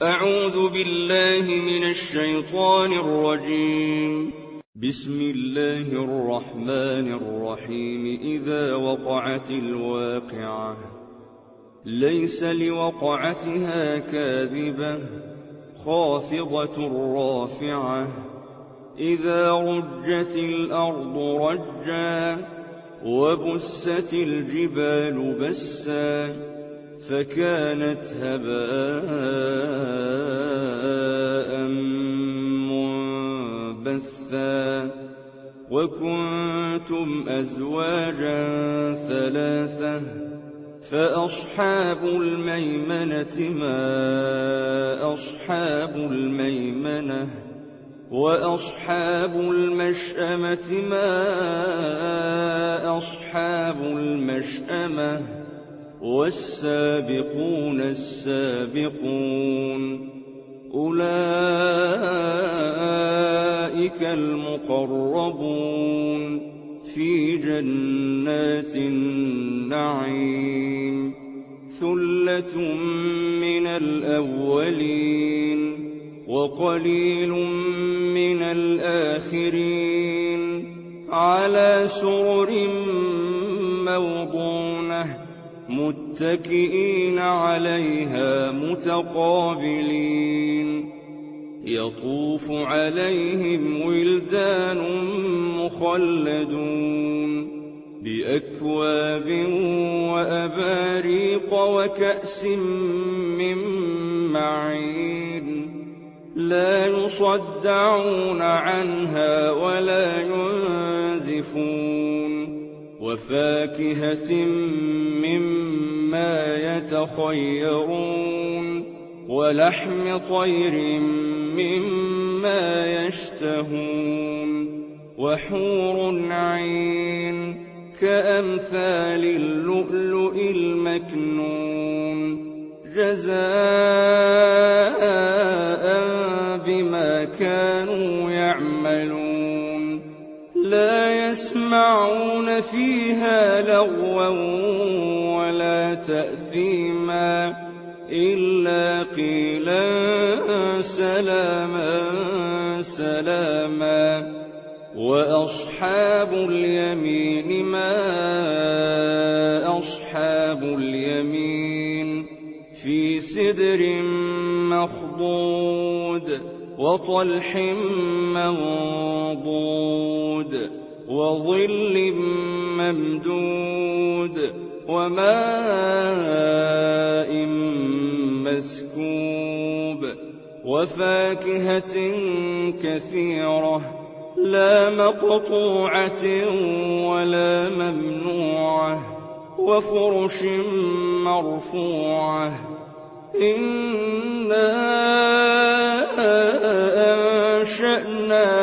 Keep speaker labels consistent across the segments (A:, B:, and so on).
A: أعوذ بالله من الشيطان الرجيم. بسم الله الرحمن الرحيم. إذا وقعت الواقعة ليس لوقعتها كاذبة خافضة رافعة إذا رجت الأرض رجا وبست الجبال بسا فكانت هباء منبثا وكنتم أزواجا ثلاثة فأصحاب الميمنة ما أصحاب الميمنة وأصحاب المشأمة ما أصحاب المشأمة والسابقون السابقون أولئك المقربون في جنات النعيم ثلة من الأولين وقليل من الآخرين على سرر موضونة متكئين عليها متقابلين يطوف عليهم ولدان مخلدون بأكواب وأباريق وكأس من معين لا يصدعون عنها ولا ينزفون وفاكهة مما يتخيرون ولحم طير مما يشتهون وحور عين كأمثال اللؤلؤ المكنون جزاء بما كانوا يعملون لا يسمعون فيها لغوا ولا تأثيما إلا قيلا سلاما سلاما وأصحاب اليمين ما أصحاب اليمين في سدر مخضود وطلح منضود وظل ممدود وماء مسكوب وفاكهة كثيرة لا مقطوعة ولا ممنوعة وفرش مرفوعة إنا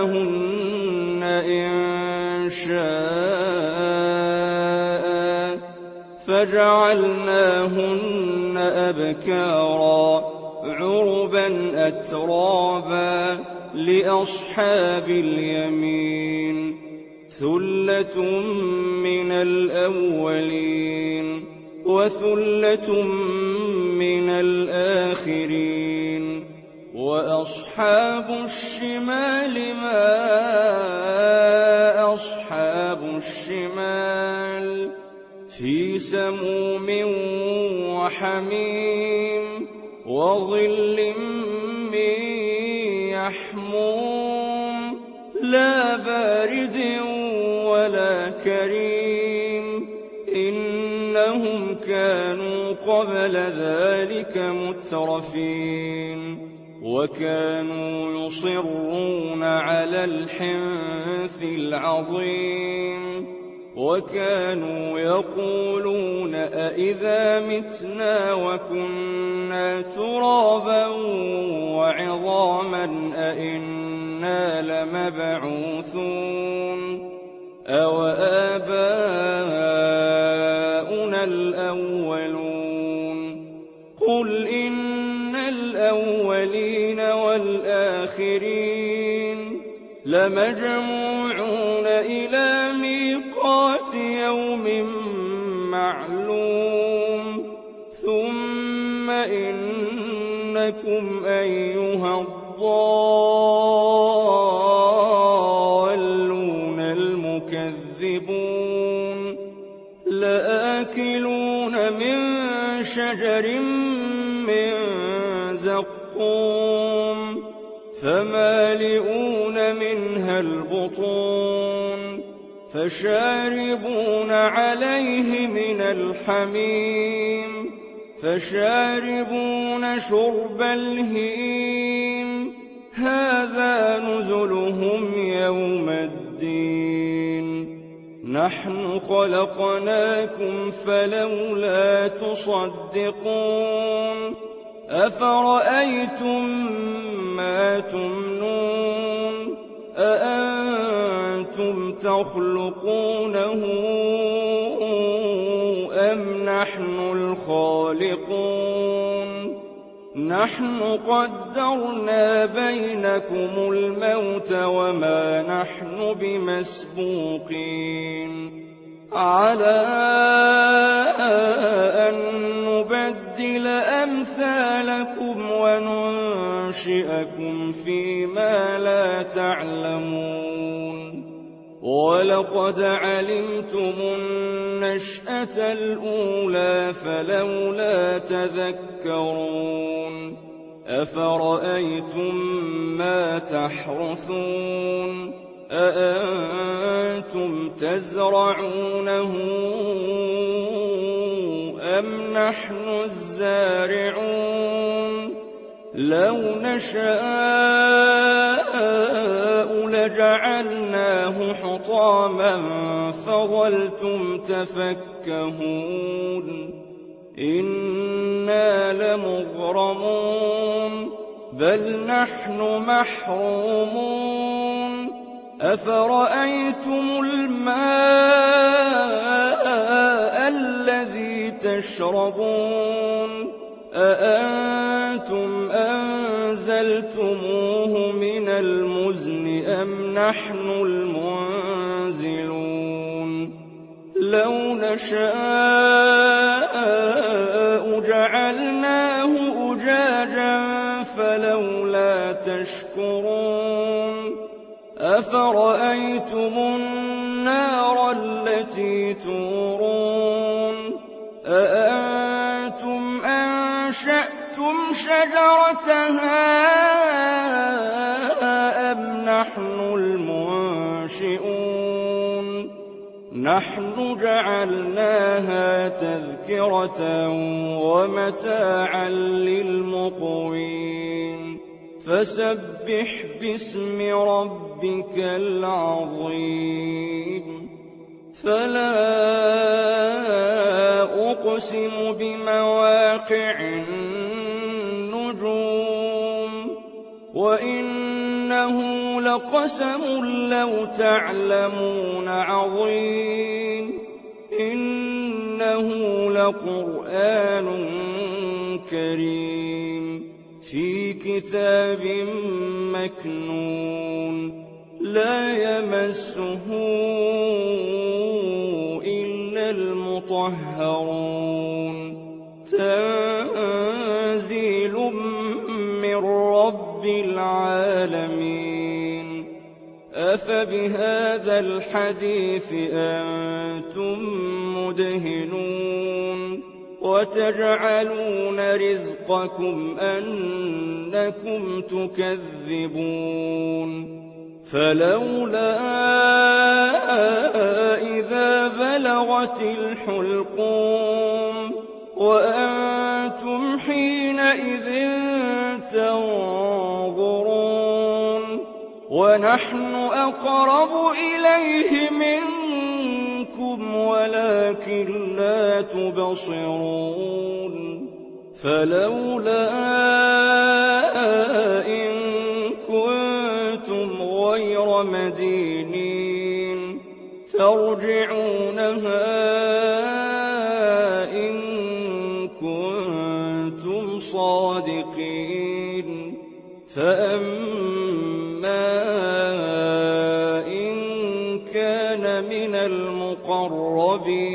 A: أنشأناهن إنشاء فجعلناهن أبكارا عربا أترابا لأصحاب اليمين ثلة من الأولين وثلة من الآخرين وأصحاب الشمال ما أصحاب الشمال في سموم وحميم وظل من يحموم لا بارد ولا كريم إنهم كانوا قبل ذلك مترفين وكانوا يصرون على الحنث العظيم وكانوا يقولون أئذا متنا وكنا ترابا وعظاما أئنا لمبعوثون أوآباؤنا الأولون قل إن الأولين والآخرين لمجموعون إلى ميقات يوم معلوم ثم إن إنكم أيها الضالون المكذبون لآكلون من شجر من زقوم فمالئون منها البطون فشاربون عليه من الحميم فشاربون شرب الهيم هذا نزلهم يوم الدين نحن خلقناكم فلولا تصدقون أفرأيتم ما تمنون أأنتم تخلقونه أم نحن الخالقون نحن قدرنا بينكم الموت وما نحن بمسبوقين على أن نبدل أمثالكم وننشئكم فيما لا تعلمون ولقد علمتم النشأة الأولى فلولا تذكرون أفرأيتم ما تحرثون أأنتم تزرعونه أم نحن الزارعون لو نشاء لجعلناه حطاما فظلتم تفكهون إنا لمغرمون بل نحن محرومون أفرأيتم الماء الذي تشربون أأنتم أنزلتموه من المزن أم نحن المنزلون لو نشاء جعلناه أجاجا فلولا تشكرون أفرأيتم النار التي تورون أأنتم أنشأتم شجرتها أم نحن المنشئون نحن جعلناها تذكرة ومتاعا للمقوين فسبح باسم ربك العظيم فلا أقسم بمواقع النجوم وإنه لقسم لو تعلمون عظيم إنه لقرآن كريم في كتاب مكنون لا يمسه إلا المطهرون تنزيل من رب العالمين أفبهذا الحديث أنتم مدهنون وتجعلون رزقكم أنكم تكذبون فلولا إذا بلغت الحلقوم وأنتم حينئذ تنظرون ونحن أقرب إليه منكم ولكن لا تبصرون فلولا إن كنتم غير مدينين ترجعونها إن كنتم صادقين فأما إن كان من المقربين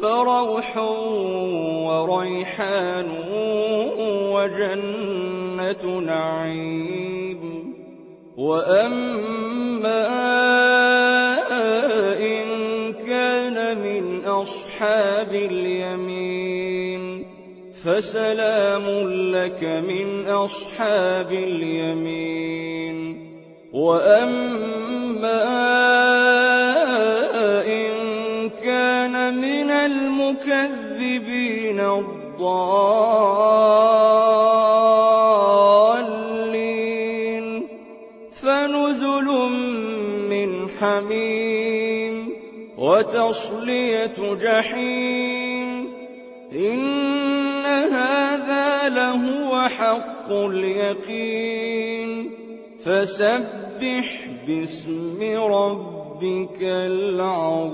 A: فروح وريحان جنة نعيم. وأما إن كان من أصحاب اليمين فسلام لك من أصحاب اليمين. وأما إن كان من المكذبين الضالين فنزل من حميم وتصلية جحيم. إن هذا لهو حق اليقين. فسبح باسم ربك العظيم.